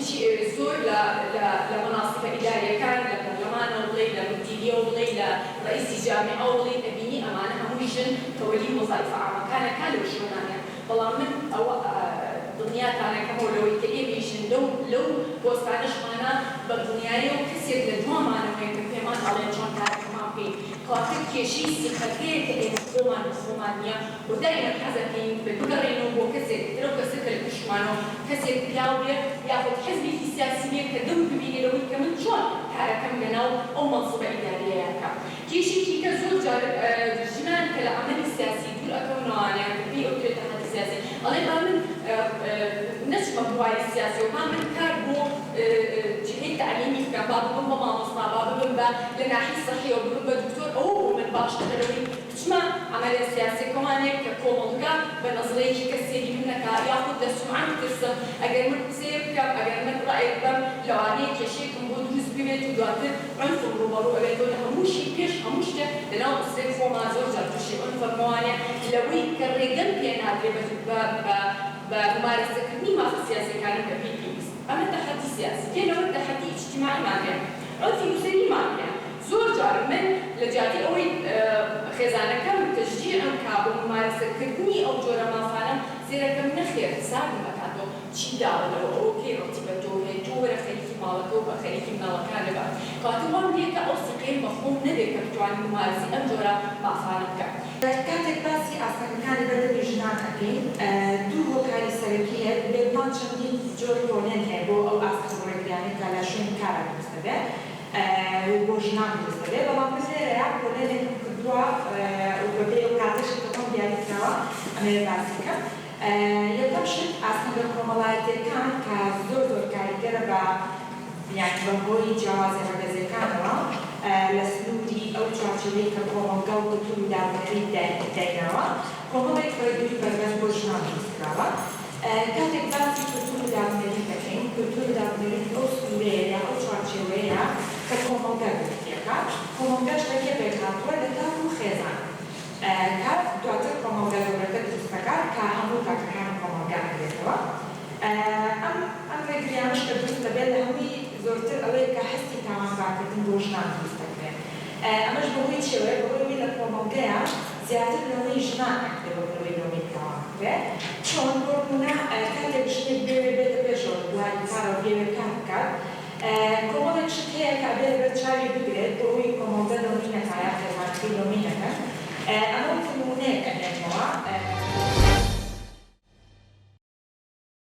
زۆر لە مناسبە ئیداریەکان لە پەرلەمانە وڵێ لە مدیریە وڵێ لە ڕئیسی جامعە وڵێ دەبینی ئەمانە هەموویشن تەوەلی وەزایفە عامەکانەکان لەو شوێنانیان بەڵام من ئەوە دڵنیاتانەکەمەوە لەوەی کە ئێوەیشن لەو پۆستانەشمانە بە دڵنیاییەوە کەسێک لە دوامانەوەی کە پێمان ئەڵێن چۆن کارەکەمان بکەین کاتێک کێشەی سیقەکەیە کە ئێمە خۆمان نییە و دایما حەزەکەین بگەڕێنەوە بۆ کەسێک ترەو کەسێکە لە پشتمانەوە کەسێک پیاو بێت یاخود حزبێکی سیاسی بێت کە دەم ببینێ لەوەی کە من چۆن کارەکەم لەناو ئەو مەنسوبە ئیداریەیە بکە. کێشێکی کە زۆر جار ژنان کە لە عەمەلی سیاسی دوور ئەکەونەوانیان کە پێی ئەو کرێتە عەمەلی سیاسی ئەڵێ با من نەچمە بواری سیاسی و با من کار بۆ جهەی تعلیمی بکەم با ببم بە مامۆستا با ببم بە لە ناحیە سەحیەوە ببم بە دکتۆر ئەوە بۆ من باشترە لەوەی بچمە عەمەلە سیاسیەکەمانێک کە کۆمەڵگا بە نەزرەیەکی کەسێکی من نەکا یاخود لە سومعەت ترسم ئەگەر من قسێ بکەم ئەگەر من ڕای بکەم لەوانەیە کێشەیەکم بۆ دروست ببێت و دواتر عنفم ڕوبەڕوو ئەبێتەوە لە هەموو شی پێش هەموو شتێک لەناو قسەی خۆمان زۆر جار تووشی عنفەکەوانێ لەوەی کە ڕێگەم پێ نادرێ بە ممارسەکردنی مافە سیاسیەکانی کە پێی پێویست. ئەمە تەحەدی سیاسی تێنەوە تەحەدی ئیجتیماعیمان هەیە عنفی نووسەریمان هەیە. زۆر جار من لە جیاتی ئەوەی خێزانەکەم تەشجیعم کا بۆ ممارسەکردنی ئەو جۆرە مافانە زێرەکەم نەخێر حسابم ئەکاتەوە چی داوە لەوە ئەوە کەی ڕەتی بە تۆ هەیە تۆ وەرە خەریکی ماڵەکە و بە خەریکی مناڵەکان لەبات کاتێ وام لێ کە ئەو سقەی بەخۆم نەبێت کە بتوانم ممارسی ئەم جۆرە مافانە بکەم. کاتێک باسی ئاسانەکانی بەردەمی ژنان ئەکەین دوو هۆکاری سەرەکی هەیە بێگومان چەندین جۆری ڕۆنێن هەیە بۆ ئەو ئاسان ڕێگریانەی لە شوێنی کارە دروست دەبێت بۆ ژنان دروست دەبێت بەڵام من لێرەیە ڕۆنێنێکم کردووە و بەبێ ئەو کاتەشی کە خۆم دیاریکراوە ئەمێ باسی بکەم. یەکەم شت ئاسنگە کۆمەڵایەتیەکان کە زۆر کاریگەرە بە یعنی بە هۆی جیاوازی ڕەگەزیەکانەوە لە سنووری ئەو چوارچێوەی کە کۆمەڵگا و کەلتور و دابنەری داینەوە کۆمەڵێک ڕێگری بەرگەز بۆ ژنان دروستکراوە. کاتێک باسی کەلتور و دابنەری دەکەین کەلتور و دابنەری ئەو سنوورەیە یا ئەو چوارچێوەیە کە کۆمەڵگا دروستیەکات کۆمەڵگا شتێکی پێکهاتووە لە تاق و خێزان کات دواتر کۆمەڵگا گەورەکە دروست دەکات کە هەموو کاتەکانی کۆمەڵگا دەبێتەوە. ئەم ڕێگریانەش کە دروست دەبێت لە هەمووی زۆرتر ئەوەیە کە هەستی تاوانبارکردن بۆ ژنان دروست دەکرێت. ئەمەش بەهۆی چێوەیە بەهۆی لە کۆمەڵگەیە زیاتر لەوەی ژنان ئەکرێت لەوەی تاوان بکرێت چۆن بۆ نمونە کاتێک ژنێک بێوێ بێتە پێشەوە دوای کارەوە بێوێ کار بکات کۆمەڵێک شت هەیە کە ئەبێت بێت چاوی بگرێت بۆ ئەوەی کۆمەڵگە لەوەی نەکایە خێزانەکەی لەوەی نەکەن. ئەمە نمونەیەک ئەنێنەوە